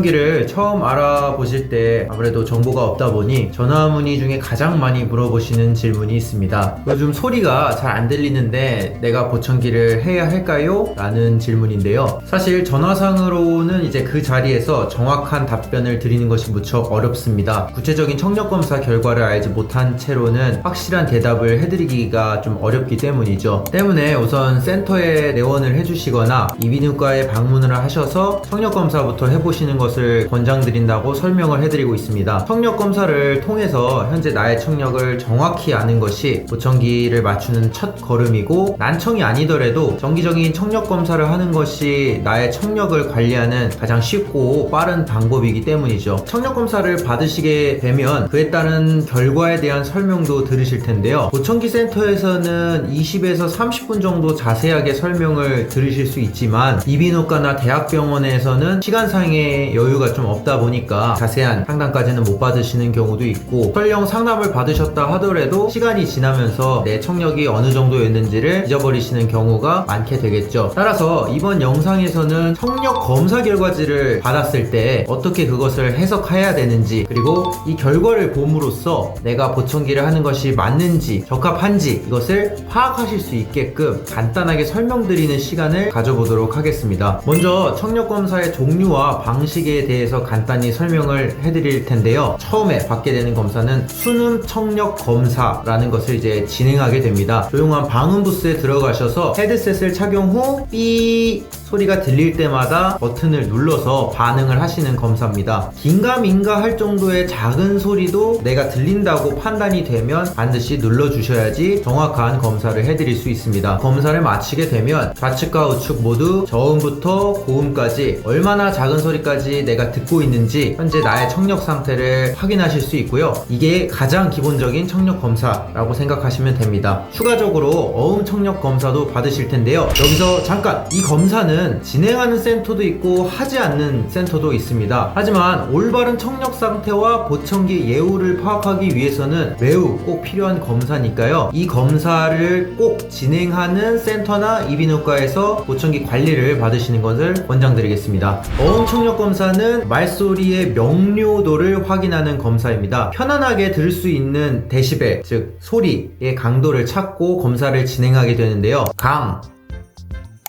보청기를 처음 알아보실 때 아무래도 정보가 없다 보니 전화 문의 중에 가장 많이 물어보시는 질문이 있습니다. 요즘 소리가 잘 안 들리는데 내가 보청기를 해야 할까요? 라는 질문인데요. 사실 전화상으로는 이제 그 자리에서 정확한 답변을 드리는 것이 무척 어렵습니다. 구체적인 청력검사 결과를 알지 못한 채로는 확실한 대답을 해드리기가 좀 어렵기 때문이죠. 때문에 우선 센터에 내원을 해주시거나 이비인후과에 방문을 하셔서 청력검사부터 해보시는 것을 권장드린다고 설명을 해드리고 있습니다. 청력검사를 통해서 현재 나의 청력을 정확히 아는 것이 보청기를 맞추는 첫 걸음이고, 난청이 아니더라도 정기적인 청력검사를 하는 것이 나의 청력을 관리하는 가장 쉽고 빠른 방법이기 때문이죠. 청력검사를 받으시게 되면 그에 따른 결과에 대한 설명도 들으실 텐데요. 보청기 센터에서는 20에서 30분 정도 자세하게 설명을 들으실 수 있지만 이비인후과나 대학병원에서는 시간상의 여유가 좀 없다 보니까 자세한 상담까지는 못 받으시는 경우도 있고, 설령 상담을 받으셨다 하더라도 시간이 지나면서 내 청력이 어느 정도였는지를 잊어버리시는 경우가 많게 되겠죠. 따라서 이번 영상에서는 청력 검사 결과지를 받았을 때 어떻게 그것을 해석해야 되는지, 그리고 이 결과를 봄으로써 내가 보청기를 하는 것이 맞는지 적합한지 이것을 파악하실 수 있게끔 간단하게 설명드리는 시간을 가져보도록 하겠습니다. 먼저 청력검사의 종류와 방식에 대해서 간단히 설명을 해드릴 텐데요. 처음에 받게 되는 검사는 수능 청력 검사라는 것을 이제 진행하게 됩니다. 조용한 방음 부스에 들어가셔서 헤드셋을 착용 후 삐 소리가 들릴 때마다 버튼을 눌러서 반응을 하시는 검사입니다. 긴가민가 할 정도의 작은 소리도 내가 들린다고 판단이 되면 반드시 눌러주셔야지 정확한 검사를 해드릴 수 있습니다. 검사를 마치게 되면 좌측과 우측 모두 저음부터 고음까지 얼마나 작은 소리까지 내가 듣고 있는지 현재 나의 청력 상태를 확인하실 수 있고요. 이게 가장 기본적인 청력 검사라고 생각하시면 됩니다. 추가적으로 어음 청력 검사도 받으실 텐데요. 여기서 잠깐, 이 검사는 진행하는 센터도 있고 하지 않는 센터도 있습니다. 하지만 올바른 청력 상태와 보청기 예후를 파악하기 위해서는 매우 꼭 필요한 검사니까요. 이 검사를 꼭 진행하는 센터나 이비인후과에서 보청기 관리를 받으시는 것을 권장드리겠습니다. 어음 청력 검사는 말소리의 명료도를 확인하는 검사입니다. 편안하게 들을 수 있는 데시벨, 즉 소리의 강도를 찾고 검사를 진행하게 되는데요. 강,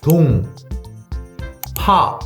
동, 파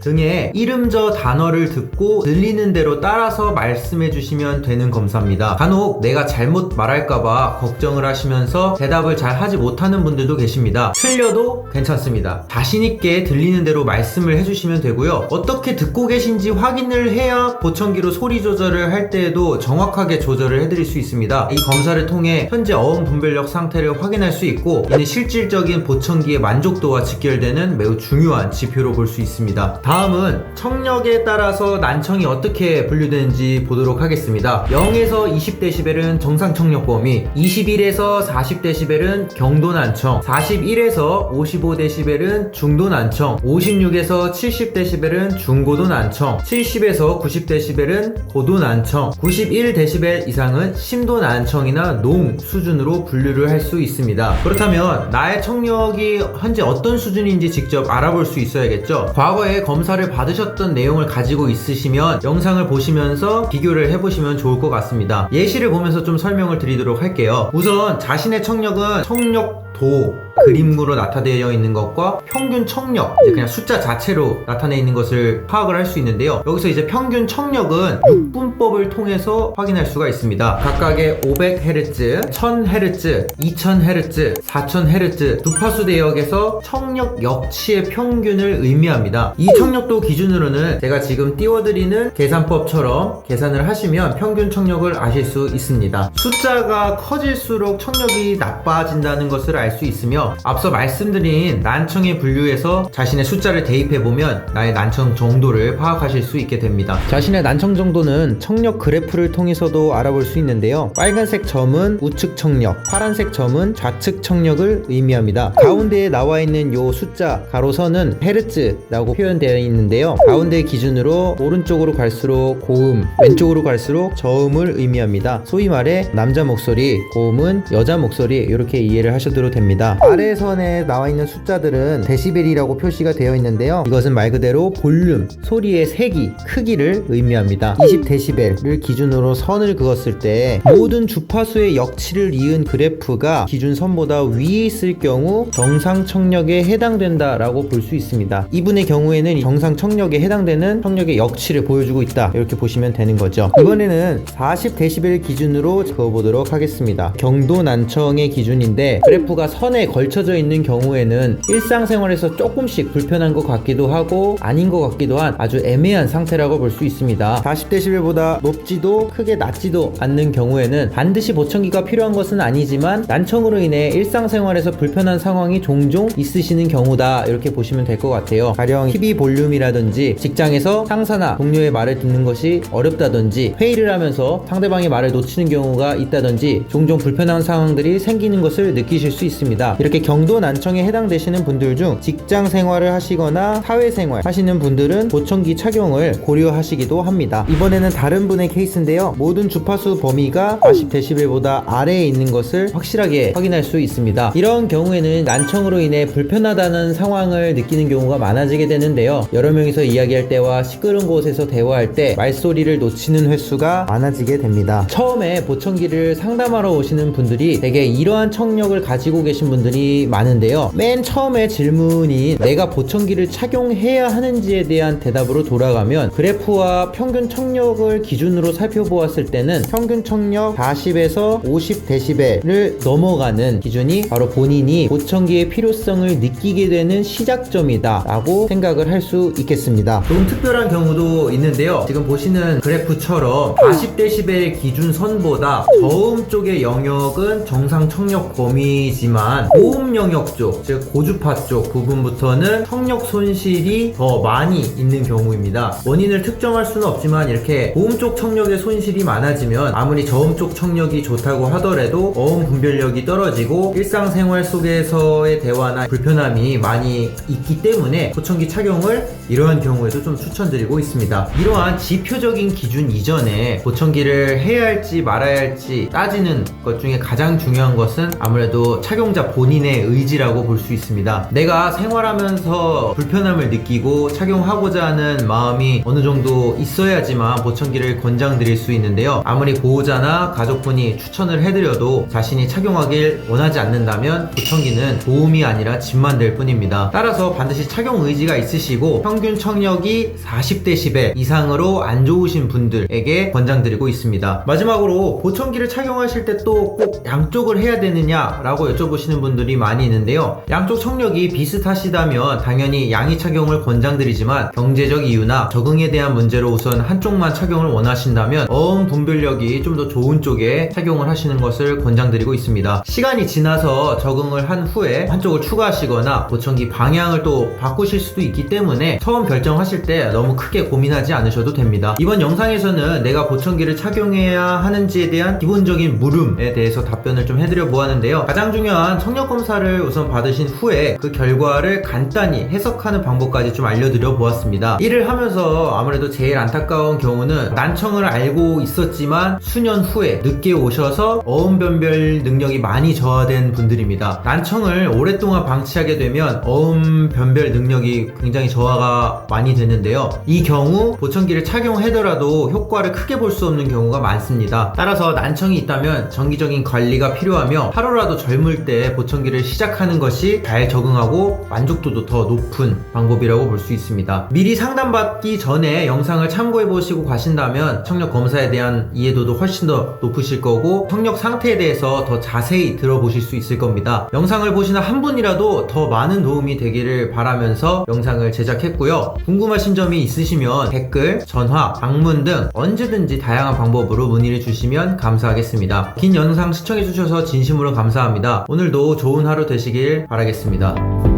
등의 이름저 단어를 듣고 들리는 대로 따라서 말씀해 주시면 되는 검사입니다. 간혹 내가 잘못 말할까봐 걱정을 하시면서 대답을 잘 하지 못하는 분들도 계십니다. 틀려도 괜찮습니다. 자신있게 들리는 대로 말씀을 해주시면 되고요. 어떻게 듣고 계신지 확인을 해야 보청기로 소리 조절을 할 때에도 정확하게 조절을 해드릴 수 있습니다. 이 검사를 통해 현재 어음 분별력 상태를 확인할 수 있고, 이는 실질적인 보청기의 만족도와 직결되는 매우 중요한 지표로 볼 수 있습니다. 다음은 청력에 따라서 난청이 어떻게 분류되는지 보도록 하겠습니다. 0에서 20dB은 정상 청력 범위, 21에서 40dB은 경도 난청, 41에서 55dB은 중도 난청, 56에서 70dB은 중고도 난청, 70에서 90dB은 고도 난청, 91dB 이상은 심도 난청이나 농 수준으로 분류를 할 수 있습니다. 그렇다면 나의 청력이 현재 어떤 수준인지 직접 알아볼 수 있어야겠죠. 과거에 검사를 받으셨던 내용을 가지고 있으시면 영상을 보시면서 비교를 해보시면 좋을 것 같습니다. 예시를 보면서 좀 설명을 드리도록 할게요. 우선 자신의 청력은 청력도 그림으로 나타되어 있는 것과 평균 청력, 이제 그냥 숫자 자체로 나타내 있는 것을 파악을 할 수 있는데요. 여기서 이제 평균 청력은 6분법을 통해서 확인할 수가 있습니다. 각각의 500Hz, 1000Hz, 2000Hz, 4000Hz 두파수 대역에서 청력 역치의 평균을 의미합니다. 이 청력도 기준으로는 제가 지금 띄워드리는 계산법처럼 계산을 하시면 평균 청력을 아실 수 있습니다. 숫자가 커질수록 청력이 나빠진다는 것을 알 수 있으며, 앞서 말씀드린 난청의 분류에서 자신의 숫자를 대입해보면 나의 난청 정도를 파악하실 수 있게 됩니다. 자신의 난청 정도는 청력 그래프를 통해서도 알아볼 수 있는데요. 빨간색 점은 우측 청력, 파란색 점은 좌측 청력을 의미합니다. 가운데에 나와 있는 요 숫자 가로선은 헤르츠라고 표현되어 있는데요. 가운데 기준으로 오른쪽으로 갈수록 고음, 왼쪽으로 갈수록 저음을 의미합니다. 소위 말해 남자 목소리, 고음은 여자 목소리, 이렇게 이해를 하셔도 됩니다. 됩니다. 아래 선에 나와 있는 숫자들은 데시벨이라고 표시가 되어 있는데요. 이것은 말 그대로 볼륨, 소리의 세기, 크기를 의미합니다. 20데시벨을 기준으로 선을 그었을 때 모든 주파수의 역치를 이은 그래프가 기준 선보다 위에 있을 경우 정상 청력에 해당된다 라고 볼 수 있습니다. 이분의 경우에는 정상 청력에 해당되는 청력의 역치를 보여주고 있다, 이렇게 보시면 되는 거죠. 이번에는 40데시벨 기준으로 그어보도록 하겠습니다. 경도 난청의 기준인데 그래프가 선에 걸쳐져 있는 경우에는 일상생활에서 조금씩 불편한 것 같기도 하고 아닌 것 같기도 한 아주 애매한 상태라고 볼 수 있습니다. 40데시벨보다 높지도 크게 낮지도 않는 경우에는 반드시 보청기가 필요한 것은 아니지만 난청으로 인해 일상생활에서 불편한 상황이 종종 있으시는 경우다, 이렇게 보시면 될 것 같아요. 가령 TV 볼륨이라든지 직장에서 상사나 동료의 말을 듣는 것이 어렵다든지 회의를 하면서 상대방의 말을 놓치는 경우가 있다든지 종종 불편한 상황들이 생기는 것을 느끼실 수 있습니다. 이렇게 경도 난청에 해당되시는 분들 중 직장 생활을 하시거나 사회생활 하시는 분들은 보청기 착용을 고려하시기도 합니다. 이번에는 다른 분의 케이스인데요. 모든 주파수 범위가 40데시벨보다 아래에 있는 것을 확실하게 확인할 수 있습니다. 이런 경우에는 난청으로 인해 불편하다는 상황을 느끼는 경우가 많아지게 되는데요. 여러 명이서 이야기할 때와 시끄러운 곳에서 대화할 때 말소리를 놓치는 횟수가 많아지게 됩니다. 처음에 보청기를 상담하러 오시는 분들이 대개 이러한 청력을 가지고 계신 분들이 많은데요. 맨 처음에 질문이 내가 보청기를 착용해야 하는지에 대한 대답으로 돌아가면 그래프와 평균 청력을 기준으로 살펴보았을 때는 평균 청력 40에서 50데시벨을 넘어가는 기준이 바로 본인이 보청기의 필요성을 느끼게 되는 시작점이다 라고 생각을 할 수 있겠습니다. 조금 특별한 경우도 있는데요. 지금 보시는 그래프처럼 40데시벨 기준 선보다 저음 쪽의 영역은 정상 청력 범위지만 고음 영역 쪽, 즉 고주파 쪽 부분부터는 청력 손실이 더 많이 있는 경우입니다. 원인을 특정할 수는 없지만 이렇게 고음 쪽 청력의 손실이 많아지면 아무리 저음 쪽 청력이 좋다고 하더라도 어음 분별력이 떨어지고 일상생활 속에서의 대화나 불편함이 많이 있기 때문에 보청기 착용을 이러한 경우에도 좀 추천드리고 있습니다. 이러한 지표적인 기준 이전에 보청기를 해야 할지 말아야 할지 따지는 것 중에 가장 중요한 것은 아무래도 착용자 본인의 의지라고 볼 수 있습니다. 내가 생활하면서 불편함을 느끼고 착용하고자 하는 마음이 어느 정도 있어야지만 보청기를 권장드릴 수 있는데요. 아무리 보호자나 가족분이 추천을 해드려도 자신이 착용하길 원하지 않는다면 보청기는 도움이 아니라 짐만 될 뿐입니다. 따라서 반드시 착용 의지가 있으시고 평균 청력이 40데시벨 이상으로 안 좋으신 분들에게 권장드리고 있습니다. 마지막으로 보청기를 착용하실 때 또 꼭 양쪽을 해야 되느냐 라고 여쭤보시는 분들이 많이 있는데요. 양쪽 청력이 비슷하시다면 당연히 양의 착용을 권장드리지만 경제적 이유나 적응에 대한 문제로 우선 한쪽만 착용을 원하신다면 어음 분별력이 좀 더 좋은 쪽에 착용을 하시는 것을 권장드리고 있습니다. 시간이 지나서 적응을 한 후에 한쪽을 추가하시거나 보청기 방향을 또 바꾸실 수도 있기 때문에 처음 결정하실 때 너무 크게 고민하지 않으셔도 됩니다. 이번 영상에서는 내가 보청기를 착용해야 하는지에 대한 기본적인 물음에 대해서 답변을 좀 해드려 보았는데요. 가장 중요한 청력 검사를 우선 받으신 후에 그 결과를 간단히 해석하는 방법까지 좀 알려드려 보았습니다. 일을 하면서 아무래도 제일 안타까운 경우는 난청을 알고 있었지만 수년 후에 늦게 오셔서 어음 변별 능력이 많이 저하된 분들입니다. 난청을 오랫동안 방치하게 되면 어음 변별 능력이 굉장히 저하가 많이 되는데요. 이 경우 보청기를 착용하더라도 효과를 크게 볼 수 없는 경우가 많습니다. 따라서 난청이 있다면 정기적인 관리가 필요하며 하루라도 젊을 때 보청기를 시작하는 것이 잘 적응하고 만족도도 더 높은 방법이라고 볼 수 있습니다. 미리 상담받기 전에 영상을 참고해 보시고 가신다면 청력 검사에 대한 이해도도 훨씬 더 높으실 거고 청력 상태에 대해서 더 자세히 들어보실 수 있을 겁니다. 영상을 보시는 한 분이라도 더 많은 도움이 되기를 바라면서 영상을 제작했고요. 궁금하신 점이 있으시면 댓글, 전화, 방문 등 언제든지 다양한 방법으로 문의를 주시면 감사하겠습니다. 긴 영상 시청해 주셔서 진심으로 감사합니다. 오늘도 좋은 하루 되시길 바라겠습니다.